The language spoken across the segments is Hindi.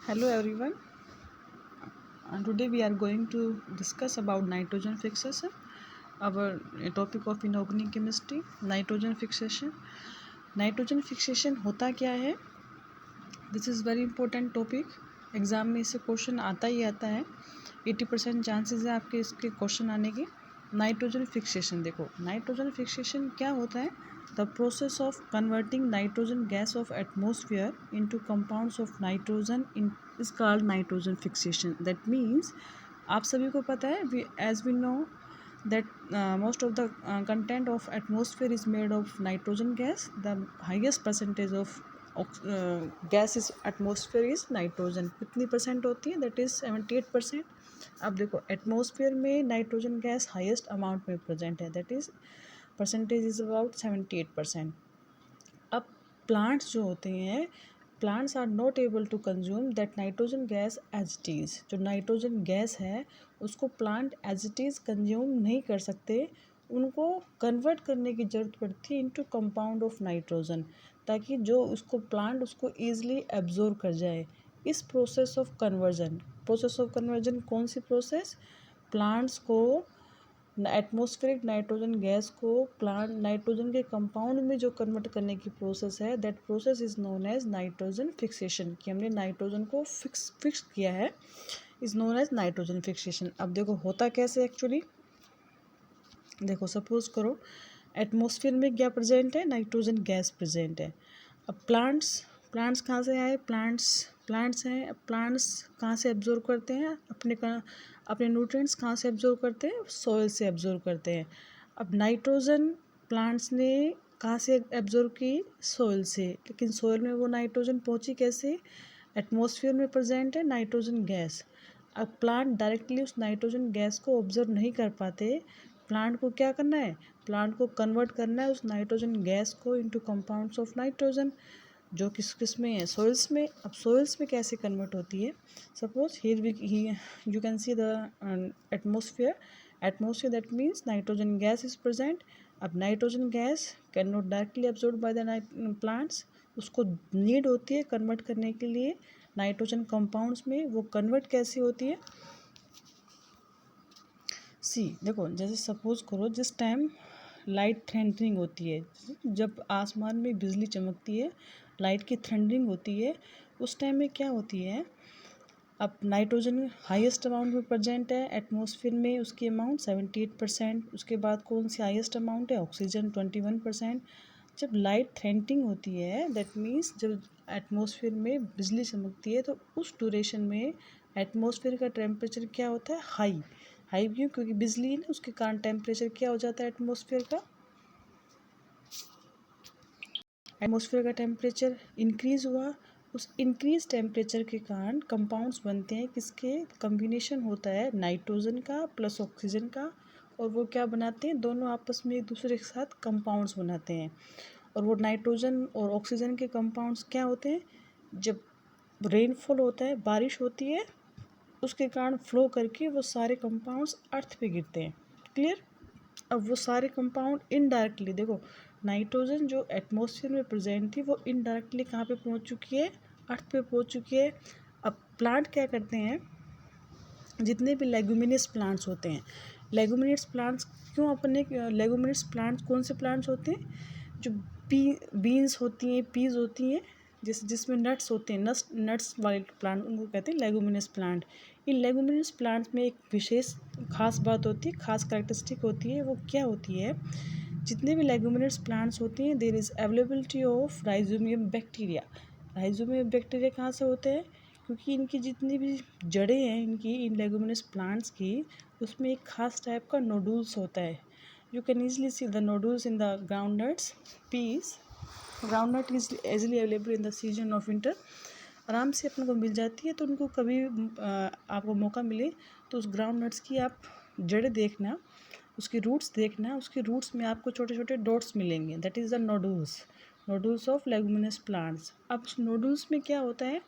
Hello everyone. Today we are going to discuss about nitrogen fixation. Our topic of inorganic chemistry, nitrogen fixation. Nitrogen fixation होता क्या है? This is very important topic. Exam में इससे क्वेश्चन आता ही आता है. 80% चांसेस है आपके इसके क्वेश्चन आने के. नाइट्रोजन फिक्सेशन देखो, नाइट्रोजन फिक्सेशन क्या होता है? The process of converting nitrogen gas of atmosphere into compounds of nitrogen in is called nitrogen fixation. That means आप सभी को पता है, as we know that most of the content of atmosphere is made of nitrogen gas. The highest percentage of gas is atmosphere is nitrogen. कितनी परसेंट होती है? That is 78%. अब देखो, एटमोसफियर में नाइट्रोजन गैस हाईएस्ट अमाउंट में प्रेजेंट है, that is percentage is about 78%. अब प्लांट्स जो होते हैं, plants are not able to consume that nitrogen gas as it is. जो नाइट्रोजन गैस है उसको plant as it is consume नहीं कर सकते, उनको कन्वर्ट करने की ज़रूरत पड़ती है इनटू कंपाउंड ऑफ नाइट्रोजन, ताकि जो उसको प्लांट उसको ईजिली एब्जॉर्ब कर जाए. इस प्रोसेस ऑफ कन्वर्जन कौन सी प्रोसेस? प्लांट्स को एटमॉस्फेरिक नाइट्रोजन गैस को प्लांट नाइट्रोजन के कंपाउंड में जो कन्वर्ट करने की प्रोसेस है, that process is known as nitrogen fixation. कि हमने नाइट्रोजन को फिक्स किया है, is known as nitrogen fixation. अब देखो होता कैसे एक्चुअली. देखो, सपोज करो एटमॉस्फेयर में क्या प्रेजेंट है? नाइट्रोजन गैस प्रेजेंट है. अब प्लांट्स कहाँ से आए? प्लांट्स हैं. अब प्लांट्स कहाँ से एब्जॉर्ब करते हैं अपने न्यूट्रिएंट्स? कहाँ से एब्जॉर्ब करते हैं? सॉइल से एब्जॉर्ब करते हैं. अब नाइट्रोजन प्लांट्स ने कहाँ से एब्जॉर्ब की? सॉइल से. लेकिन सॉइल में वो नाइट्रोजन पहुँची कैसे? एटमॉस्फेयर में प्रेजेंट है नाइट्रोजन गैस. अब प्लांट डायरेक्टली उस नाइट्रोजन गैस को ऑब्जर्व नहीं कर पाते. प्लांट को क्या करना है? प्लांट को कन्वर्ट करना है उस नाइट्रोजन गैस को इनटू कंपाउंड्स ऑफ नाइट्रोजन, जो किस में है? सॉइल्स में. अब सॉइल्स में कैसे कन्वर्ट होती है? Suppose here you can see the atmosphere that means nitrogen gas is present. अब nitrogen gas can not directly absorb by the plants. उसको नीड होती है कन्वर्ट करने के लिए नाइट्रोजन कंपाउंड्स में. वो कन्वर्ट कैसे होती है? देखो, जैसे सपोज करो जिस टाइम लाइट थ्रेंडरिंग होती है, जब आसमान में बिजली चमकती है, लाइट की थ्रेंडरिंग होती है, उस टाइम में क्या होती है? अब नाइट्रोजन हाईएस्ट अमाउंट में प्रेजेंट है एटमॉस्फेयर में, उसकी अमाउंट 78%. उसके बाद कौन सी हाईएस्ट अमाउंट है? ऑक्सीजन 21%. जब लाइट थ्रेंडरिंग होती है, दैट मीन्स जब एटमॉस्फेयर में बिजली चमकती है, तो उस ड्यूरेशन में एटमॉस्फेयर का टेम्परेचर क्या होता है? हाई क्यों? क्योंकि बिजली ना, उसके कारण टेम्परेचर क्या हो जाता है एटमॉस्फेयर का? एटमॉस्फेयर का टेम्परेचर इंक्रीज़ हुआ. उस इंक्रीज टेम्परेचर के कारण कंपाउंड्स बनते हैं. किसके कम्बिनेशन होता है? नाइट्रोजन का प्लस ऑक्सीजन का. और वो क्या बनाते हैं? दोनों आपस में एक दूसरे के साथ कंपाउंड्स बनाते हैं. और वो नाइट्रोजन और ऑक्सीजन के कंपाउंड्स क्या होते हैं? जब रेनफॉल होता है, बारिश होती है, उसके कारण फ्लो करके वो सारे कंपाउंड्स अर्थ पे गिरते हैं. क्लियर? अब वो सारे कंपाउंड इनडायरेक्टली, देखो नाइट्रोजन जो एटमॉस्फेयर में प्रेजेंट थी, वो इनडायरेक्टली कहाँ पे पहुँच चुकी है? अर्थ पे पहुँच चुकी है. अब प्लांट क्या करते हैं? जितने भी लेगुमिनस प्लांट्स होते हैं, लेगुमिनस प्लांट्स क्यों अपने लेगुमिनस प्लांट्स कौन से प्लांट्स होते हैं? जो बीन्स होती हैं, पीज होती हैं, जिसमें नट्स होते हैं, नट्स वाले प्लांट, उनको कहते हैं लेगुमिनस प्लांट. इन लेगुमिनस प्लांट्स में एक विशेष खास बात होती है, खास कैरेक्टरिस्टिक होती है. वो क्या होती है? जितने भी लेगुमिनस प्लांट्स होती हैं, there is availability of rhizobium bacteria. Rhizobium bacteria कहाँ से होते हैं? क्योंकि इनकी जितनी भी जड़ें हैं, इन लेगुमिनस प्लांट्स की, उसमें एक खास टाइप का नोडुल्स होता है. You can easily see the nodules in the groundnuts, peas. Groundnut is easily available in the season of winter. आराम से अपन को मिल जाती है. तो उनको कभी आपको मौका मिले तो उस ग्राउंड नट्स की आप जड़ें देखना, उसकी रूट्स देखना. उसकी रूट्स में आपको छोटे छोटे डॉट्स मिलेंगे, that is the nodules of leguminous plants. अब उस नोडुल्स में क्या होता है?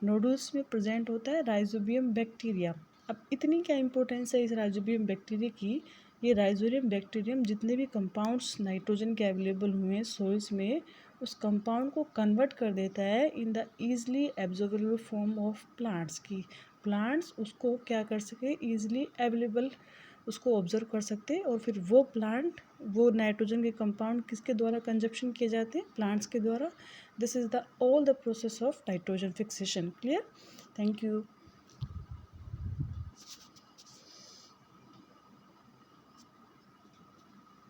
नोडुल्स में प्रेजेंट होता है राइजोबियम बैक्टीरिया. अब इतनी क्या इंपॉर्टेंस है इस राइजोबियम बैक्टीरिया की? ये राइजोबियम बैक्टीरियम जितने भी कंपाउंड्स नाइट्रोजन के अवेलेबल हुए हैं सॉइल्स में, उस कंपाउंड को कन्वर्ट कर देता है in the easily absorbable form of plants की प्लांट्स उसको क्या कर सके ईजिली अवेलेबल उसको ऑब्जर्व कर सकते हैं और फिर वो प्लांट वो नाइट्रोजन के कंपाउंड किसके द्वारा कंजप्शन किए जाते हैं प्लांट्स के द्वारा. This is the all the process of nitrogen fixation. Clear? Thank you.